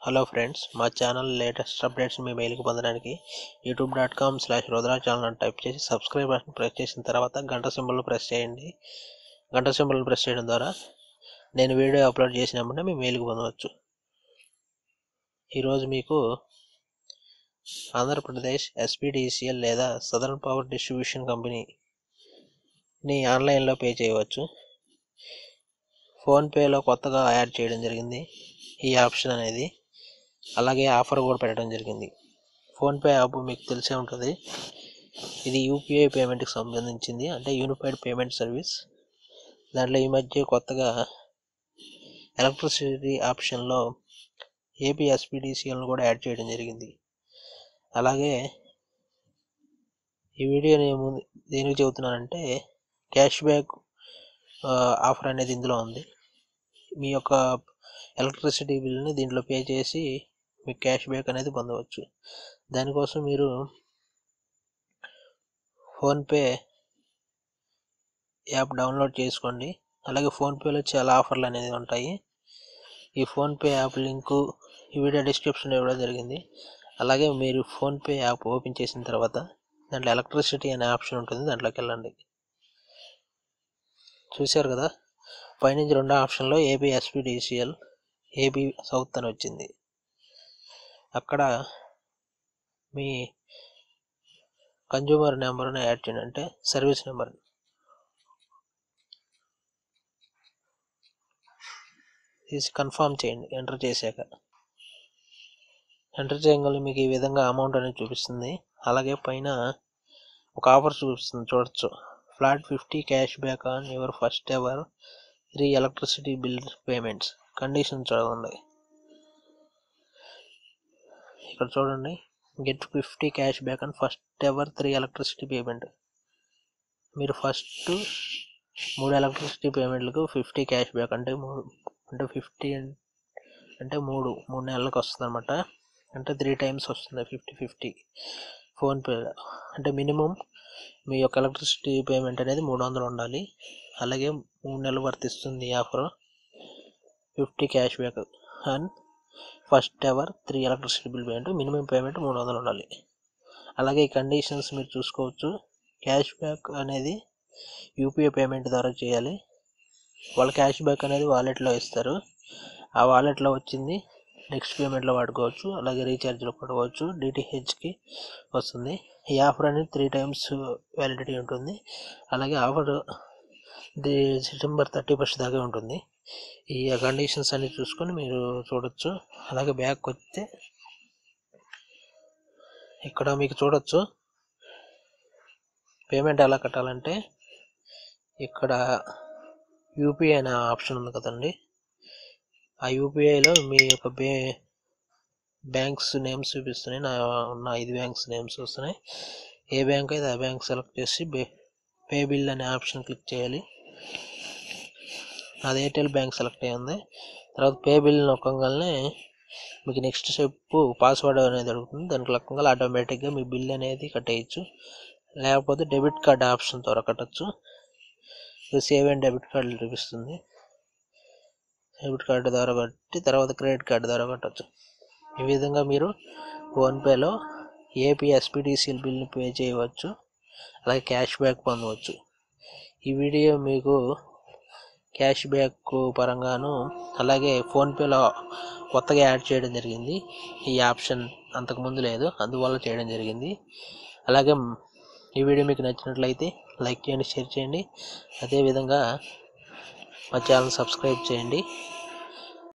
Hello friends, మా channel latest updates మీ మెయిల్కి పొందడానికి youtube.com/rodra ఛానల్ అని టైప్ చేసి సబ్స్క్రైబ్ బటన్ ప్రెస్ చేసిన తర్వాత గంట సింబల్ ప్రెస్ చేయండి. గంట సింబల్ ప్రెస్ చేయడం ద్వారా నేను వీడియో అప్లోడ్ చేసినప్పుడే మీ మెయిల్కి పొందవచ్చు. ఈరోజు మీకు ఆంధ్రప్రదేశ్ ఎస్పీడీసీఎల్ లేదా సదరన్ పవర్ డిస్ట్రిబ్యూషన్ కంపెనీని ఆన్లైన్లో పే చేయవచ్చు. ఫోన్పేలో కొత్తగా యాడ్ చేయడం జరిగింది ఈ ఆప్షన్ అనేది. అలాగే ఆఫర్ కూడా పెట్టడం జరిగింది. ఫోన్పే యాప్ మీకు తెలిసే ఉంటుంది. ఇది యూపీఐ పేమెంట్కి సంబంధించింది, అంటే యూనిఫైడ్ పేమెంట్ సర్వీస్. దాంట్లో ఈ మధ్య కొత్తగా ఎలక్ట్రిసిటీ ఆప్షన్లో ఏపీ ఎస్పీడీసీఎల్ను కూడా యాడ్ చేయడం జరిగింది. అలాగే ఈ వీడియో నేను దేనికి చెబుతున్నానంటే, క్యాష్ బ్యాక్ ఆఫర్ అనేది ఇందులో ఉంది. మీ యొక్క ఎలక్ట్రిసిటీ బిల్ని దీంట్లో పే చేసి మీకు క్యాష్ బ్యాక్ అనేది పొందవచ్చు. దానికోసం మీరు ఫోన్పే యాప్ డౌన్లోడ్ చేసుకోండి. అలాగే ఫోన్పేలో చాలా ఆఫర్లు అనేది ఉంటాయి. ఈ ఫోన్పే యాప్ లింకు ఈ వీడియో డిస్క్రిప్షన్లో ఇవ్వడం జరిగింది. అలాగే మీరు ఫోన్పే యాప్ ఓపెన్ చేసిన తర్వాత దాంట్లో ఎలక్ట్రిసిటీ అనే ఆప్షన్ ఉంటుంది, దాంట్లోకి వెళ్ళండి. చూశారు కదా, పైనుంచి రెండో ఆప్షన్లో ఏపీ ఎస్పీడీసీఎల్ ఏపీ సౌత్ అని వచ్చింది. అక్కడ మీ కన్జ్యూమర్ నెంబర్ని యాడ్ చేయండి, అంటే సర్వీస్ నెంబర్ తీసి కన్ఫర్మ్ చేయండి. ఎంటర్ చేశాక ఎంటర్ చేయగల మీకు ఈ విధంగా అమౌంట్ అనేది చూపిస్తుంది. అలాగే పైన ఒక ఆఫర్ చూపిస్తుంది, చూడొచ్చు. Flat 50 cash back on your first ever 3 electricity bill payments. Condition చూడండి, ఇక్కడ చూడండి. Get 50 cash back on first ever 3 electricity payment. మీరు ఫస్ట్ 3 ఎలక్ట్రిసిటీ పేమెంట్లకు 50 క్యాష్ బ్యాక్, అంటే 50 అంటే 3 నెలలకు వస్తుంది అనమాట. అంటే 3 టైమ్స్ వస్తుంది 50 ఫోన్పే. అంటే మినిమం మీ యొక్క ఎలక్ట్రిసిటీ పేమెంట్ అనేది 300 ఉండాలి. అలాగే 3 నెలలు వర్తిస్తుంది ఈ offer. 50 cash back and first ever 3 electricity bill payment, minimum payment 300 ఉండాలి. అలాగే ఈ కండిషన్స్ మీరు చూసుకోవచ్చు. క్యాష్ బ్యాక్ అనేది యూపీఐ పేమెంట్ ద్వారా చేయాలి. వాళ్ళు క్యాష్ బ్యాక్ అనేది వాలెట్లో ఇస్తారు. ఆ వాలెట్లో వచ్చింది నెక్స్ట్ పేమెంట్లో వాడుకోవచ్చు. అలాగే రీఛార్జ్లో వాడుకోవచ్చు. డిటిహెచ్కి వస్తుంది. ఈ ఆఫర్ అనేది 3 టైమ్స్ వ్యాలిడిటీ ఉంటుంది. అలాగే ఆఫర్ సెప్టెంబర్ 31 దాకా ఉంటుంది. ఈ కండిషన్స్ అన్ని చూసుకొని మీరు చూడొచ్చు. అలాగే బ్యాక్ వస్తే ఇక్కడ మీకు చూడొచ్చు పేమెంట్ ఎలా కట్టాలంటే, ఇక్కడ యూపీఐ అనే ఆప్షన్ ఉంది కదండి. ఆ యూపీఐలో మీ యొక్క బ్యాంక్స్ నేమ్స్ చూపిస్తున్నాయి. నా 5 బ్యాంక్స్ నేమ్స్ వస్తున్నాయి. ఏ బ్యాంక్ అయితే ఆ బ్యాంక్ సెలెక్ట్ చేసి పే బిల్ అనే ఆప్షన్ క్లిక్ చేయాలి. అది ఎయిర్టెల్ బ్యాంక్ సెలెక్ట్ అయ్యింది. తర్వాత పే బిల్ నొక్కగానే మీకు నెక్స్ట్ స్టెప్ పాస్వర్డ్ అనేది అడుగుతుంది. దానికి లక్కంగా ఆటోమేటిక్గా మీ బిల్ అనేది కట్టేయచ్చు. లేకపోతే డెబిట్ కార్డ్ ఆప్షన్ ద్వారా కట్టచ్చు. సేవ్ అండ్ డెబిట్ కార్డు చూపిస్తుంది. డెబిట్ కార్డు ద్వారా కట్టి తర్వాత క్రెడిట్ కార్డు ద్వారా కట్టచ్చు. ఈ విధంగా మీరు ఫోన్పేలో ఏపీ ఎస్పీడీసీఎల్ బిల్ని పే చేయవచ్చు. అలాగే క్యాష్ బ్యాక్ పొందవచ్చు. ఈ వీడియో మీకు క్యాష్ బ్యాక్ పరంగాను, అలాగే ఫోన్పేలో కొత్తగా యాడ్ చేయడం జరిగింది. ఈ ఆప్షన్ అంతకుముందు లేదు, అందువల్ల చేయడం జరిగింది. అలాగే ఈ వీడియో మీకు నచ్చినట్లయితే లైక్ చేయండి, షేర్ చేయండి. అదేవిధంగా మా ఛానల్ సబ్స్క్రైబ్ చేయండి.